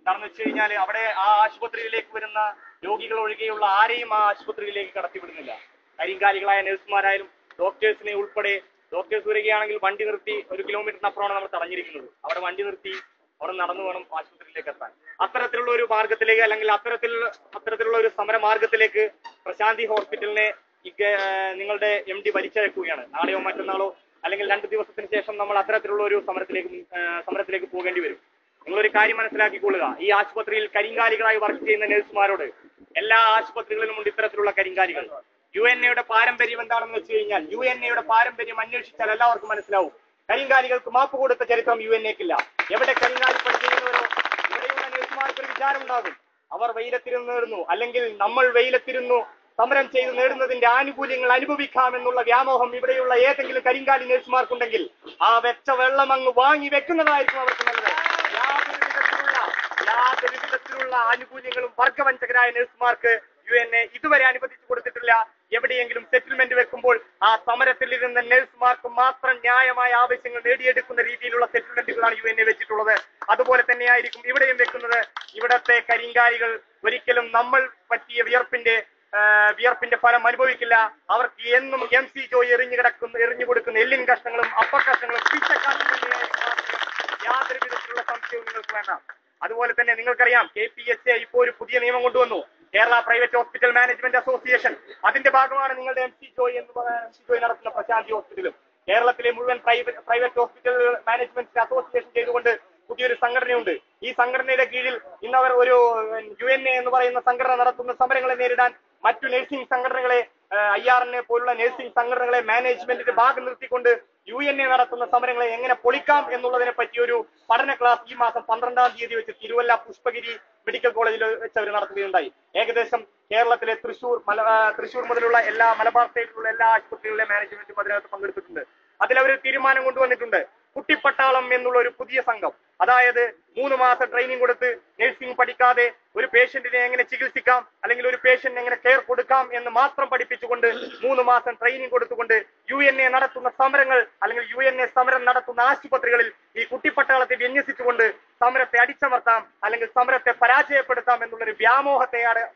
കാരണം വെച്ച് കഴിഞ്ഞാൽ അവിടെ ആ ആശുപത്രിയിലേക്ക് വരുന്ന രോഗികൾ ഒഴികെയുള്ള ആരെയും ആ ആശുപത്രിയിലേക്ക് കടത്തിവിടുന്നില്ല. കരിങ്കാലികളായ നഴ്സുമാരായാലും ഡോക്ടേഴ്സിനെ ഉൾപ്പെടെ, ഡോക്ടേഴ്സ് വരികയാണെങ്കിൽ വണ്ടി നിർത്തി 1 കിലോമീറ്ററിനപ്പുറമാണ് നമ്മൾ തടഞ്ഞിരിക്കുന്നത്. അവിടെ വണ്ടി നിർത്തി അവിടെ നടന്നു വേണം ആശുപത്രിയിലേക്ക് എത്താൻ. അത്തരത്തിലുള്ള ഒരു മാർഗത്തിലേക്ക് അല്ലെങ്കിൽ അത്തരത്തിലുള്ള ഒരു സമര മാർഗത്തിലേക്ക് പ്രശാന്തി ഹോസ്പിറ്റലിനെ നിങ്ങളുടെ MD വലിച്ചഴക്കുകയാണ്. നാളെയോ മറ്റന്നാളോ അല്ലെങ്കിൽ 2 ദിവസത്തിന് ശേഷം നമ്മൾ അത്തരത്തിലുള്ള ഒരു സമരത്തിലേക്ക് പോകേണ്ടി വരും. നിങ്ങളൊരു കാര്യം മനസ്സിലാക്കിക്കൊള്ളുക, ഈ ആശുപത്രിയിൽ കരിങ്കാലികളായി വർക്ക് ചെയ്യുന്ന നഴ്സുമാരോട്, എല്ലാ ആശുപത്രികളിലും ഉണ്ട് ഇത്തരത്തിലുള്ള കരിങ്കാലികൾ. UNA പാരമ്പര്യം എന്താണെന്ന് വെച്ച് കഴിഞ്ഞാൽ, UNA പാരമ്പര്യം അന്വേഷിച്ചാൽ എല്ലാവർക്കും മനസ്സിലാവും. കരിങ്കാലികൾക്ക് മാപ്പ് കൊടുത്ത ചരിത്രം UNAക്കില്ല. എവിടെ കരിങ്കാലി പണി ചെയ്യുന്നവരോ ഇവിടെയുള്ള നഴ്സുമാർക്ക് ഒരു വിചാരം ഉണ്ടാകും, അവർ വെയിലത്തിരുന്ന് നേടുന്നു, അല്ലെങ്കിൽ നമ്മൾ വെയിലത്തിരുന്നു സമരം ചെയ്ത് നേടുന്നതിന്റെ ആനുകൂല്യങ്ങൾ അനുഭവിക്കാമെന്നുള്ള വ്യാമോഹം ഇവിടെയുള്ള ഏതെങ്കിലും കരിങ്കാലി നഴ്സുമാർക്കുണ്ടെങ്കിൽ ആ വെച്ച വെള്ളം അങ്ങ് വാങ്ങി വെക്കുന്നതായിരിക്കും അവർക്ക് നല്ലത്. യാതൊരു വിധത്തിലുള്ള ആനുകൂല്യങ്ങളും വർഗവഞ്ചകരായ നഴ്സുമാർക്ക് UNA ഇതുവരെ അനുവദിച്ചു കൊടുത്തിട്ടില്ല. എവിടെയെങ്കിലും സെറ്റിൽമെന്റ് വെക്കുമ്പോൾ ആ സമരത്തിൽ ഇരുന്ന നഴ്സുമാർക്ക് മാത്രം ന്യായമായ ആവശ്യങ്ങൾ നേടിയെടുക്കുന്ന രീതിയിലുള്ള സെറ്റിൽമെന്റുകളാണ് UNA വെച്ചിട്ടുള്ളത്. അതുപോലെ തന്നെയായിരിക്കും ഇവിടെയും വെക്കുന്നത്. ഇവിടത്തെ കരിങ്കാലികൾ ഒരിക്കലും നമ്മൾ പറ്റിയ വിയർപ്പിന്റെ ഫലം അനുഭവിക്കില്ല. അവർക്ക് എന്നും MC ജോയി എറിഞ്ഞു കൊടുക്കുന്ന എല്ലിൻ കഷ്ണങ്ങളും അപ്പർ കഷ്ണങ്ങളും യാതൊരു വിധത്തിലുള്ള സംശയവും നിങ്ങൾക്ക് വേണ്ട. അതുപോലെ തന്നെ നിങ്ങൾക്കറിയാം, KPHA ഇപ്പോൾ ഒരു പുതിയ നിയമം കൊണ്ടുവന്നു, Kerala private hospital management association. അതിന്റെ ഭാഗമാണ് നിങ്ങളുടെ MC ജോയി നടത്തുന്ന പ്രശാന്തി ഹോസ്പിറ്റലും. കേരളത്തിലെ മുഴുവൻ പ്രൈവറ്റ് ഹോസ്പിറ്റൽ മാനേജ്മെന്റ് അസോസിയേഷൻ ചെയ്തുകൊണ്ട് പുതിയൊരു സംഘടനയുണ്ട്. ഈ സംഘടനയുടെ കീഴിൽ ഇന്നവർ ഒരു UNA എന്ന് പറയുന്ന സംഘടന നടത്തുന്ന സമരങ്ങളെ നേരിടാൻ മറ്റു നഴ്സിംഗ് സംഘടനകളെ, IRNA പോലുള്ള നഴ്സിംഗ് സംഘടനകളെ മാനേജ്മെന്റിന്റെ ഭാഗം നിർത്തിക്കൊണ്ട് UNA നടത്തുന്ന സമരങ്ങളെ എങ്ങനെ പൊളിക്കാം എന്നുള്ളതിനെ പറ്റി ഒരു പഠന ക്ലാസ് ഈ മാസം 12-ാം തീയതി വെച്ച് തിരുവല്ല പുഷ്പഗിരി മെഡിക്കൽ കോളേജിൽ വെച്ച് അവർ നടത്തുകയുണ്ടായി. ഏകദേശം കേരളത്തിലെ തൃശൂർ മുതലുള്ള എല്ലാ മലബാർ സൈഡിലുള്ള എല്ലാ ആശുപത്രികളിലെ മാനേജ്മെന്റും അതിനകത്ത് പങ്കെടുത്തിട്ടുണ്ട്. അതിലവർ തീരുമാനം കൊണ്ടുവന്നിട്ടുണ്ട്, കുട്ടിപ്പട്ടാളം എന്നുള്ള ഒരു പുതിയ സംഘം, അതായത് 3 മാസം ട്രെയിനിങ് കൊടുത്ത് നഴ്സിംഗ് പഠിക്കാതെ ഒരു പേഷ്യന്റിനെ എങ്ങനെ ചികിത്സിക്കാം അല്ലെങ്കിൽ ഒരു പേഷ്യന്റിന് എങ്ങനെ കെയർ കൊടുക്കാം എന്ന് മാത്രം പഠിപ്പിച്ചുകൊണ്ട് 3 മാസം ട്രെയിനിങ് കൊടുത്തുകൊണ്ട് UNA നടത്തുന്ന സമരങ്ങൾ അല്ലെങ്കിൽ UNA സമരം നടത്തുന്ന ആശുപത്രികളിൽ ഈ കുട്ടിപ്പട്ടാളത്തെ വിന്യസിച്ചുകൊണ്ട് സമരത്തെ അടിച്ചമർത്താം അല്ലെങ്കിൽ സമരത്തെ പരാജയപ്പെടുത്താം എന്നുള്ളൊരു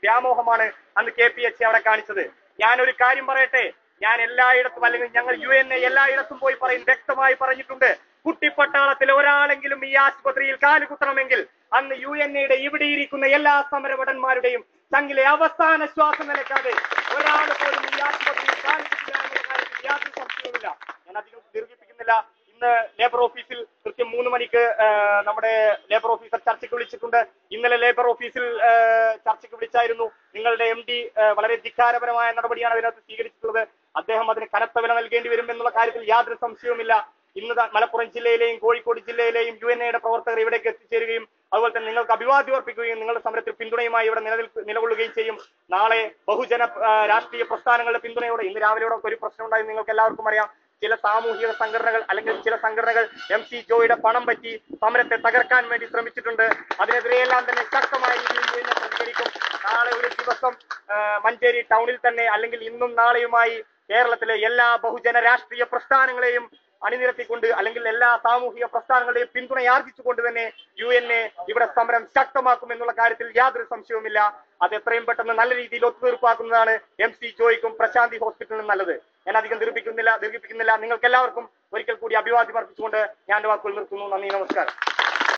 വ്യാമോഹമാണ് അന്ന് KPHA അവിടെ കാണിച്ചത്. ഞാനൊരു കാര്യം പറയട്ടെ, ഞാൻ എല്ലായിടത്തും അല്ലെങ്കിൽ ഞങ്ങൾ UNA എല്ലായിടത്തും പോയി വ്യക്തമായി പറഞ്ഞിട്ടുണ്ട്, കുട്ടിപ്പട്ടാളത്തിലെ ഒരാളെങ്കിലും ഈ ആശുപത്രിയിൽ കാലുകുത്തണമെങ്കിൽ അന്ന് UNA ഇവിടെ ഇരിക്കുന്ന എല്ലാ സമരഭടന്മാരുടെയും ചങ്കിലെ അവസാന ശ്വാസം നിലയ്ക്കാതെ ഒരാൾ പോലും ഈ ആശുപത്രിയിൽ കാലുകുത്തില്ല കാര്യത്തിൽ യാതൊരു സംശയവുമില്ല. ഞാൻ അധികം ദീർഘിപ്പിക്കുന്നില്ല. ഇന്ന് ലേബർ ഓഫീസിൽ കൃത്യം 3 മണിക്ക് നമ്മുടെ ലേബർ ഓഫീസർ ചർച്ചയ്ക്ക് വിളിച്ചിട്ടുണ്ട്. ഇന്നലെ ലേബർ ഓഫീസിൽ ചർച്ചയ്ക്ക് വിളിച്ചായിരുന്നു. നിങ്ങളുടെ MD വളരെ ധിക്കാരപരമായ നടപടിയാണ് അതിനകത്ത് സ്വീകരിച്ചിട്ടുള്ളത്. അദ്ദേഹം അതിന് കനത്ത വില നൽകേണ്ടി വരും എന്നുള്ള കാര്യത്തിൽ യാതൊരു സംശയവുമില്ല. ഇന്ന് മലപ്പുറം ജില്ലയിലെയും കോഴിക്കോട് ജില്ലയിലെയും UNA പ്രവർത്തകർ ഇവിടേക്ക് എത്തിച്ചേരുകയും അതുപോലെ തന്നെ നിങ്ങൾക്ക് അഭിവാദ്യം അർപ്പിക്കുകയും നിങ്ങളുടെ സമരത്തിൽ പിന്തുണയുമായി ഇവിടെ നിലകൊള്ളുകയും ചെയ്യും. നാളെ ബഹുജന രാഷ്ട്രീയ പ്രസ്ഥാനങ്ങളുടെ പിന്തുണയോടെ, ഇന്ന് രാവിലെയോടെ ഒരു പ്രശ്നം ഉണ്ടായി, നിങ്ങൾക്ക് എല്ലാവർക്കും അറിയാം. ചില സാമൂഹിക സംഘടനകൾ അല്ലെങ്കിൽ ചില സംഘടനകൾ MC ജോയിയുടെ പണം പറ്റി സമരത്തെ തകർക്കാൻ വേണ്ടി ശ്രമിച്ചിട്ടുണ്ട്. അതിനെതിരെയെല്ലാം തന്നെ ശക്തമായ രീതിയിൽ പ്രതികരിക്കും. നാളെ ഒരു ദിവസം മഞ്ചേരി ടൗണിൽ തന്നെ അല്ലെങ്കിൽ ഇന്നും നാളെയുമായി കേരളത്തിലെ എല്ലാ ബഹുജന രാഷ്ട്രീയ പ്രസ്ഥാനങ്ങളെയും അണിനിരത്തിക്കൊണ്ട് അല്ലെങ്കിൽ എല്ലാ സാമൂഹിക പ്രസ്ഥാനങ്ങളുടെയും പിന്തുണയാർജിച്ചുകൊണ്ട് തന്നെ UNA ഇവിടെ സമരം ശക്തമാക്കും എന്നുള്ള കാര്യത്തിൽ യാതൊരു സംശയവുമില്ല. അത് എത്രയും പെട്ടെന്ന് നല്ല രീതിയിൽ ഒത്തുതീർപ്പാക്കുന്നതാണ് MC ജോയിക്കും പ്രശാന്തി ഹോസ്പിറ്റലിനും നല്ലത്. ഞാൻ അധികം ദീർഘിപ്പിക്കുന്നില്ല. നിങ്ങൾക്ക് എല്ലാവർക്കും ഒരിക്കൽ കൂടി അഭിവാദ്യം അർപ്പിച്ചുകൊണ്ട് ഞാൻ വാക്കുകൾ നിർത്തുന്നു. നന്ദി, നമസ്കാരം.